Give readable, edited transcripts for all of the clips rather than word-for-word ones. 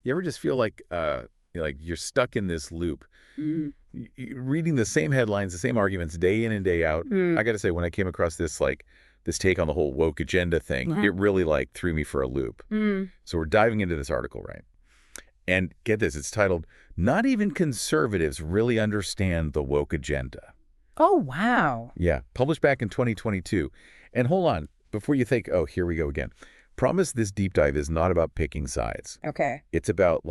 You ever just feel like you're stuck in this loop, Mm. reading the same headlines, the same arguments day in and day out? I got to say, when I came across this take on the whole woke agenda thing, it really threw me for a loop. So we're diving into this article, right? And get this, it's titled, "Not Even Conservatives Really Understand the Woke Agenda." Oh, wow. Yeah, published back in 2022. And hold on, before you think, oh, here we go again. Promise this deep dive is not about picking sides. Okay. It's about,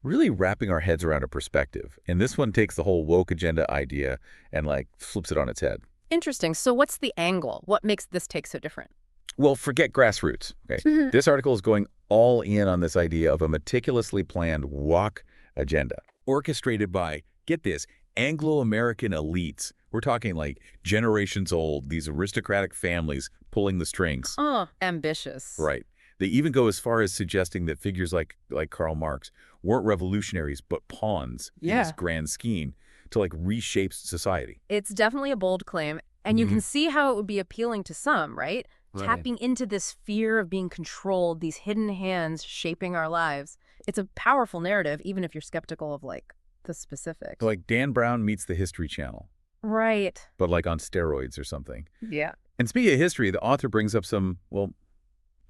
really wrapping our heads around a perspective. And this one takes the whole woke agenda idea and, flips it on its head. Interesting. So what's the angle? What makes this take so different? Well, forget grassroots. Okay, this article is going all in on this idea of a meticulously planned woke agenda, orchestrated by, get this, Anglo-American elites. We're talking generations old, these aristocratic families pulling the strings. Oh, ambitious. Right. They even go as far as suggesting that figures like Karl Marx weren't revolutionaries, but pawns in this grand scheme to reshape society. It's definitely a bold claim, and you can see how it would be appealing to some, right? Tapping into this fear of being controlled, these hidden hands shaping our lives. It's a powerful narrative, even if you're skeptical of the specifics. So, Dan Brown meets the History Channel. Right. But on steroids or something. Yeah. And speaking of history, the author brings up some,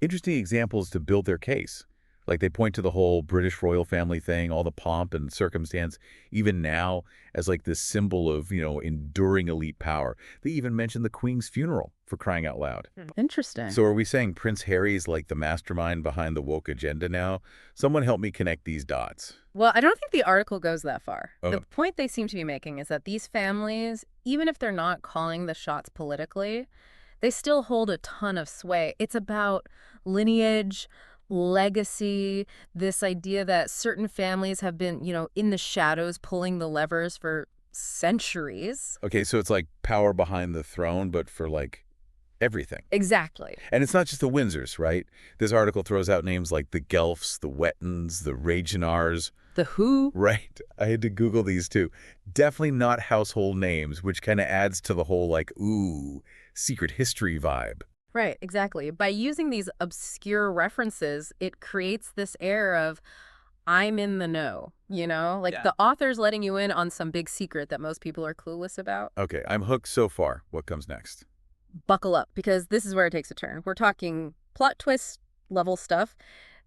interesting examples to build their case. They point to the whole British royal family thing, all the pomp and circumstance, even now as this symbol of, enduring elite power. They even mention the Queen's funeral, for crying out loud. Interesting. So are we saying Prince Harry's the mastermind behind the woke agenda now? Someone help me connect these dots. Well, I don't think the article goes that far. Oh. The point they seem to be making is that these families, even if they're not calling the shots politically, they still hold a ton of sway. It's about lineage, legacy, this idea that certain families have been, in the shadows pulling the levers for centuries. Okay, so it's power behind the throne, but for everything. Exactly. And it's not just the Windsors, right? This article throws out names like the Guelphs, the Wettons, the Regenars. The who? Right. I had to Google these too. Definitely not household names, which kind of adds to the whole ooh, secret history vibe. Right, exactly. By using these obscure references, it creates this air of, I'm in the know, The author's letting you in on some big secret that most people are clueless about. Okay, I'm hooked so far. What comes next? Buckle up, because this is where it takes a turn. We're talking plot twist level stuff.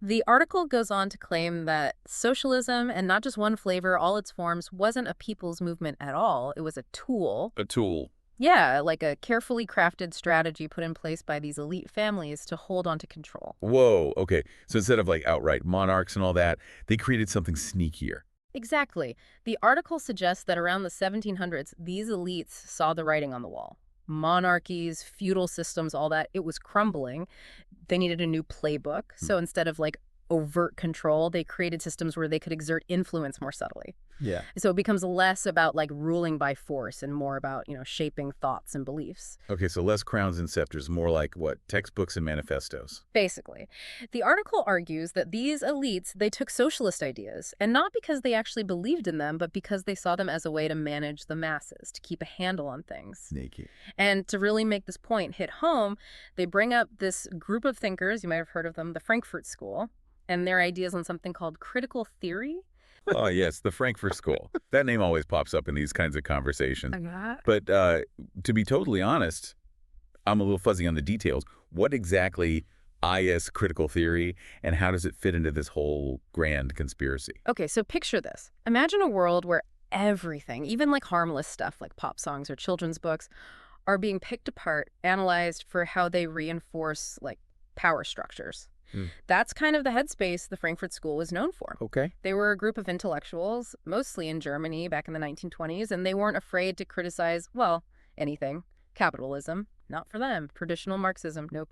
The article goes on to claim that socialism, and not just one flavor, all its forms, wasn't a people's movement at all. It was a tool. A tool. Yeah, a carefully crafted strategy put in place by these elite families to hold on to control. Whoa, okay. So instead of outright monarchs and all that, they created something sneakier. Exactly. The article suggests that around the 1700s, these elites saw the writing on the wall. Monarchies, feudal systems, all that, it was crumbling. They needed a new playbook. So instead of overt control, they created systems where they could exert influence more subtly. Yeah. So it becomes less about ruling by force and more about, shaping thoughts and beliefs. Okay, so less crowns and scepters, more what? Textbooks and manifestos. Basically. The article argues that these elites, they took socialist ideas, and not because they actually believed in them, but because they saw them as a way to manage the masses, to keep a handle on things. Sneaky. And to really make this point hit home, they bring up this group of thinkers, you might have heard of them, the Frankfurt School, and their ideas on something called critical theory. Oh, yes, the Frankfurt School. That name always pops up in these kinds of conversations. But to be totally honest, I'm a little fuzzy on the details. What exactly is critical theory, and how does it fit into this whole grand conspiracy? Okay, so picture this. Imagine a world where everything, even harmless stuff like pop songs or children's books, are being picked apart, analyzed for how they reinforce power structures. That's kind of the headspace the Frankfurt School was known for. Okay. They were a group of intellectuals, mostly in Germany back in the 1920s, and they weren't afraid to criticize, anything. Capitalism, not for them. Traditional Marxism, nope.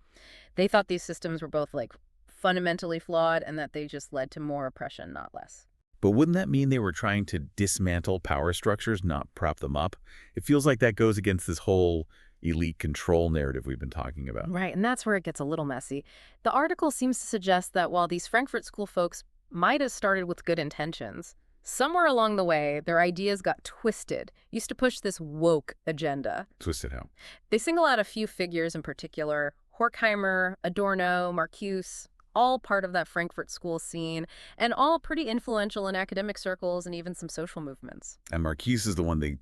They thought these systems were both fundamentally flawed and that they just led to more oppression, not less. But wouldn't that mean they were trying to dismantle power structures, not prop them up? It feels like that goes against this whole elite control narrative we've been talking about. Right, and that's where it gets a little messy. The article seems to suggest that while these Frankfurt School folks might have started with good intentions, somewhere along the way, their ideas got twisted, used to push this woke agenda. Twisted how? They single out a few figures in particular: Horkheimer, Adorno, Marcuse, all part of that Frankfurt School scene, and all pretty influential in academic circles and even some social movements. And Marquise is the one they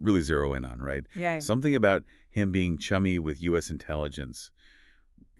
really zero in on, right? Yeah. Something about him being chummy with U.S. intelligence,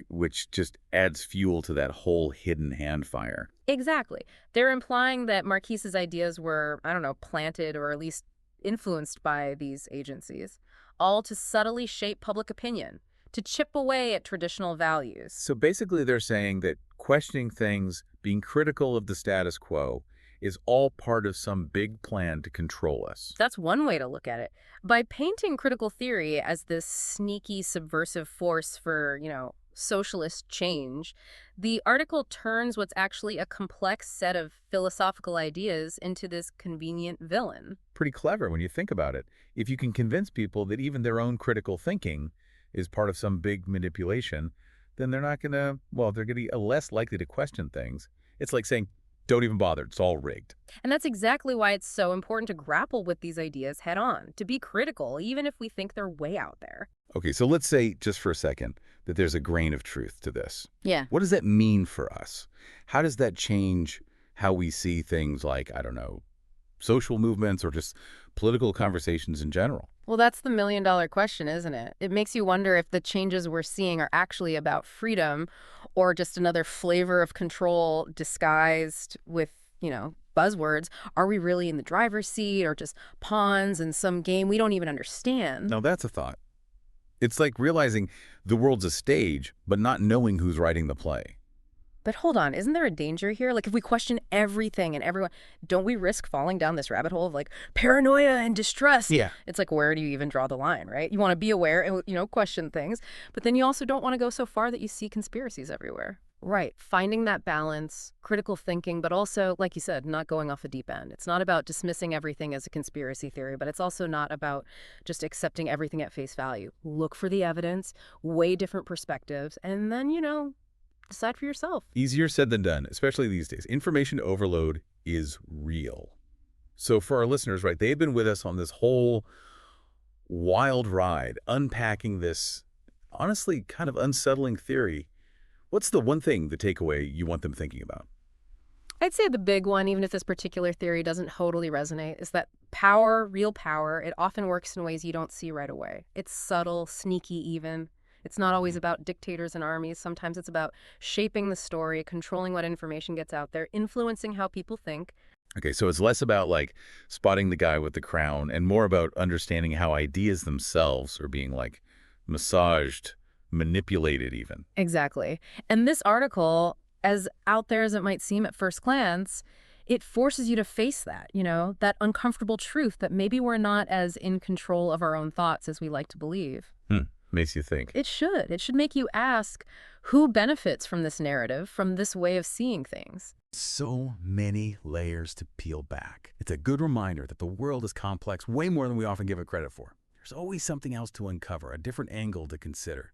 which just adds fuel to that whole hidden hand fire. Exactly. They're implying that Marquise's ideas were, I don't know, planted or at least influenced by these agencies, all to subtly shape public opinion, to chip away at traditional values. So basically they're saying that questioning things, being critical of the status quo, is all part of some big plan to control us. That's one way to look at it. By painting critical theory as this sneaky subversive force for, socialist change, the article turns what's actually a complex set of philosophical ideas into this convenient villain. Pretty clever when you think about it. If you can convince people that even their own critical thinking is part of some big manipulation, then they're not going to, they're going to be less likely to question things. It's like saying, don't even bother, it's all rigged. And that's exactly why it's so important to grapple with these ideas head on, to be critical, even if we think they're way out there. Okay, so let's say, just for a second, that there's a grain of truth to this. Yeah. What does that mean for us? How does that change how we see things like, I don't know, social movements or just political conversations in general? Well, that's the million-dollar question, isn't it? It makes you wonder if the changes we're seeing are actually about freedom or just another flavor of control disguised with, buzzwords. Are we really in the driver's seat or just pawns in some game we don't even understand? Now, that's a thought. It's like realizing the world's a stage, but not knowing who's writing the play. But hold on, isn't there a danger here? Like, if we question everything and everyone, don't we risk falling down this rabbit hole of, paranoia and distrust? Yeah. It's like, where do you even draw the line, right? You want to be aware and, question things, but then you also don't want to go so far that you see conspiracies everywhere. Right. Finding that balance, critical thinking, but also, like you said, not going off the deep end. It's not about dismissing everything as a conspiracy theory, but it's also not about just accepting everything at face value. Look for the evidence, weigh different perspectives, and then, decide for yourself. Easier said than done, especially these days. Information overload is real. So for our listeners, right, they've been with us on this whole wild ride, unpacking this, honestly, kind of unsettling theory. What's the one thing, the takeaway you want them thinking about? I'd say the big one, even if this particular theory doesn't totally resonate, is that power, real power, it often works in ways you don't see right away. It's subtle, sneaky even. It's not always about dictators and armies. Sometimes it's about shaping the story, controlling what information gets out there, influencing how people think. Okay, so it's less about spotting the guy with the crown and more about understanding how ideas themselves are being massaged, manipulated even. Exactly. And this article, as out there as it might seem at first glance, it forces you to face that, that uncomfortable truth that maybe we're not as in control of our own thoughts as we like to believe. Makes you think. It should. It should make you ask, who benefits from this narrative, from this way of seeing things? So many layers to peel back. It's a good reminder that the world is complex, way more than we often give it credit for. There's always something else to uncover, a different angle to consider.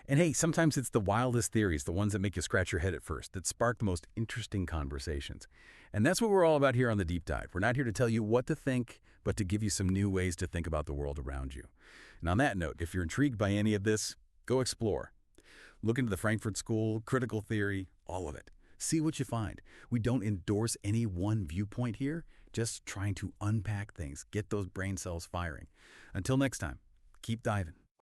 And hey, sometimes it's the wildest theories, the ones that make you scratch your head at first, that spark the most interesting conversations. And that's what we're all about here on The Deep Dive. We're not here to tell you what to think, but to give you some new ways to think about the world around you. And on that note, if you're intrigued by any of this, go explore. Look into the Frankfurt School, critical theory, all of it. See what you find. We don't endorse any one viewpoint here, just trying to unpack things, get those brain cells firing. Until next time, keep diving.